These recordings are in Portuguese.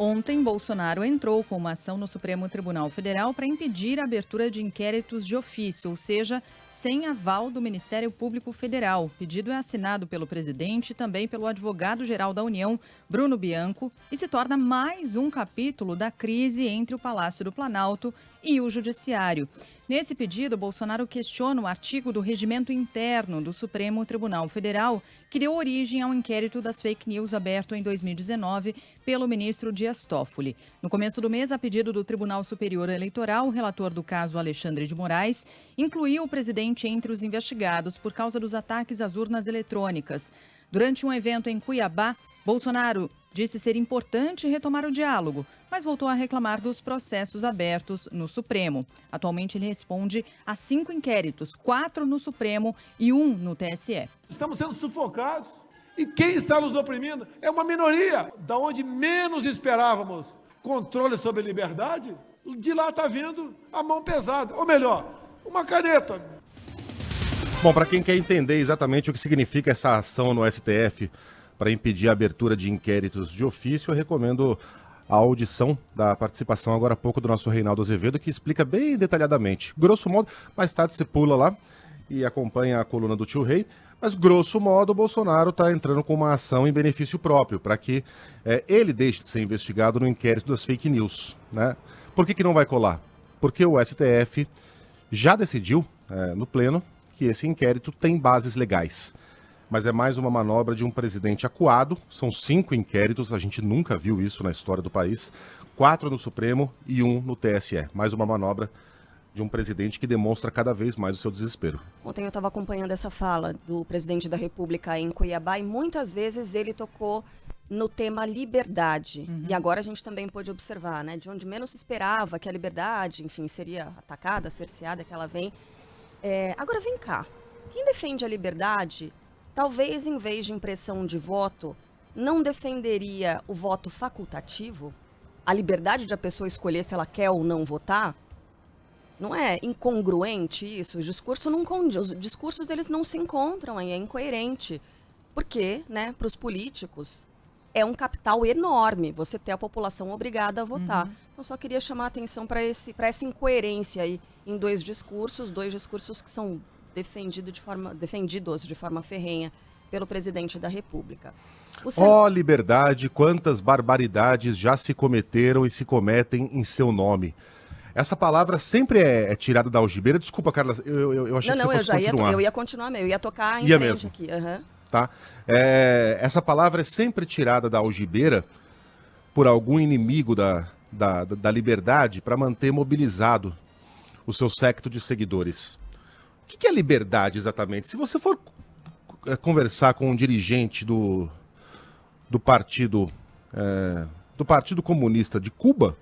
Ontem, Bolsonaro entrou com uma ação no Supremo Tribunal Federal para impedir a abertura de inquéritos de ofício, ou seja, sem aval do Ministério Público Federal. O pedido é assinado pelo presidente e também pelo advogado-geral da União, Bruno Bianco, e se torna mais um capítulo da crise entre o Palácio do Planalto e o Judiciário. Nesse pedido, Bolsonaro questiona o artigo do Regimento Interno do Supremo Tribunal Federal, que deu origem ao inquérito das fake news aberto em 2019 pelo ministro Dias Toffoli. No começo do mês, a pedido do Tribunal Superior Eleitoral, o relator do caso, Alexandre de Moraes, incluiu o presidente entre os investigados por causa dos ataques às urnas eletrônicas. Durante um evento em Cuiabá, Bolsonaro disse ser importante retomar o diálogo, mas voltou a reclamar dos processos abertos no Supremo. Atualmente, ele responde a 5 inquéritos, 4 no Supremo e 1 no TSE. Estamos sendo sufocados. E quem está nos oprimindo é uma minoria. Da onde menos esperávamos controle sobre a liberdade, de lá está vindo a mão pesada. Ou melhor, uma caneta. Bom, para quem quer entender exatamente o que significa essa ação no STF para impedir a abertura de inquéritos de ofício, eu recomendo a audição da participação agora há pouco do nosso Reinaldo Azevedo, que explica bem detalhadamente. Grosso modo, mais tarde você pula lá e acompanha a coluna do Tio Rei, mas grosso modo o Bolsonaro está entrando com uma ação em benefício próprio, para que ele deixe de ser investigado no inquérito das fake news, né? Por que não vai colar? Porque o STF já decidiu no pleno que esse inquérito tem bases legais. Mas é mais uma manobra de um presidente acuado. São 5 inquéritos, a gente nunca viu isso na história do país. 4 no Supremo e 1 no TSE. Mais uma manobra de um presidente que demonstra cada vez mais o seu desespero. Ontem eu estava acompanhando essa fala do presidente da República em Cuiabá e muitas vezes ele tocou no tema liberdade. E agora a gente também pôde observar, né? De onde menos se esperava que a liberdade, enfim, seria atacada, cerceada, que ela vem. Agora vem cá. Quem defende a liberdade, talvez em vez de impressão de voto, não defenderia o voto facultativo? A liberdade de a pessoa escolher se ela quer ou não votar? Não é incongruente isso? Os discursos eles não se encontram, é incoerente. Porque, né, para os políticos, é um capital enorme você ter a população obrigada a votar. Então, só queria chamar a atenção para essa incoerência aí em dois discursos que são defendidos de forma ferrenha pelo presidente da República. Liberdade, quantas barbaridades já se cometeram e se cometem em seu nome. Essa palavra sempre é tirada da algibeira. Desculpa, Carla, eu achei que você fosse continuar. Eu ia continuar, eu ia tocar em frente mesmo. Aqui. Tá? Essa palavra é sempre tirada da algibeira por algum inimigo da liberdade para manter mobilizado o seu séquito de seguidores. O que é liberdade exatamente? Se você for conversar com um dirigente do Partido Comunista de Cuba,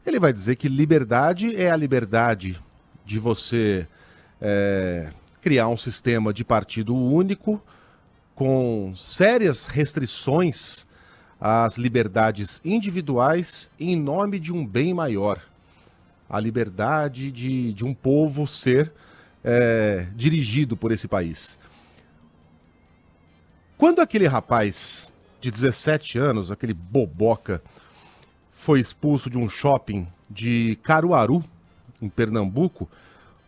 ele vai dizer que liberdade é a liberdade de você criar um sistema de partido único com sérias restrições às liberdades individuais em nome de um bem maior. A liberdade de um povo ser dirigido por esse país. Quando aquele rapaz de 17 anos, aquele boboca, foi expulso de um shopping de Caruaru, em Pernambuco,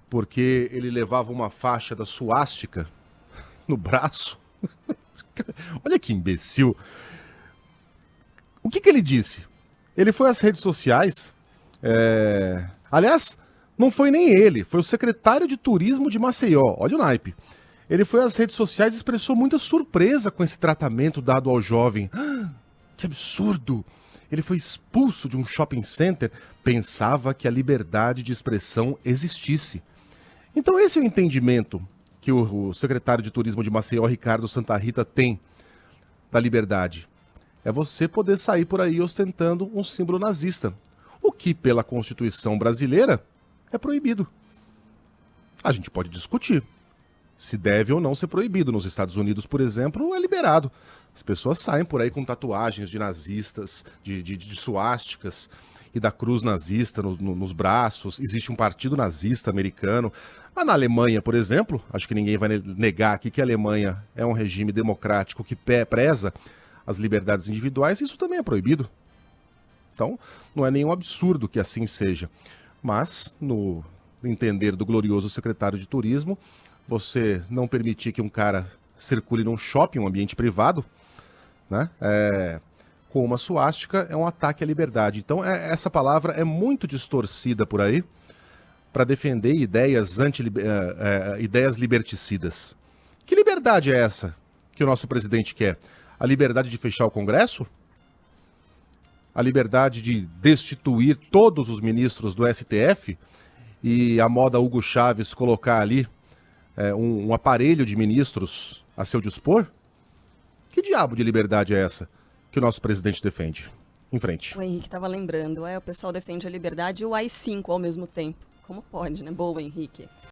porque ele levava uma faixa da suástica no braço. Olha que imbecil. O que ele disse? Ele foi às redes sociais. Aliás, não foi nem ele, foi o secretário de turismo de Maceió. Olha o naipe. Ele foi às redes sociais e expressou muita surpresa com esse tratamento dado ao jovem. Que absurdo! Ele foi expulso de um shopping center, pensava que a liberdade de expressão existisse. Então esse é o entendimento que o secretário de turismo de Maceió, Ricardo Santa Rita, tem da liberdade. É você poder sair por aí ostentando um símbolo nazista, o que pela Constituição brasileira é proibido. A gente pode discutir se deve ou não ser proibido. Nos Estados Unidos, por exemplo, é liberado. As pessoas saem por aí com tatuagens de nazistas, de suásticas e da cruz nazista nos braços. Existe um partido nazista americano. Mas na Alemanha, por exemplo, acho que ninguém vai negar aqui que a Alemanha é um regime democrático que preza as liberdades individuais. Isso também é proibido. Então, não é nenhum absurdo que assim seja. Mas, no entender do glorioso secretário de Turismo, você não permitir que um cara circule num shopping, um ambiente privado, né, com uma suástica, é um ataque à liberdade. Então, essa palavra é muito distorcida por aí para defender ideias liberticidas. Que liberdade é essa que o nosso presidente quer? A liberdade de fechar o Congresso? A liberdade de destituir todos os ministros do STF e a moda Hugo Chávez colocar ali um aparelho de ministros a seu dispor? Que diabo de liberdade é essa que o nosso presidente defende? Em frente. O Henrique estava lembrando, o pessoal defende a liberdade e o AI-5 ao mesmo tempo. Como pode, né? Boa, Henrique.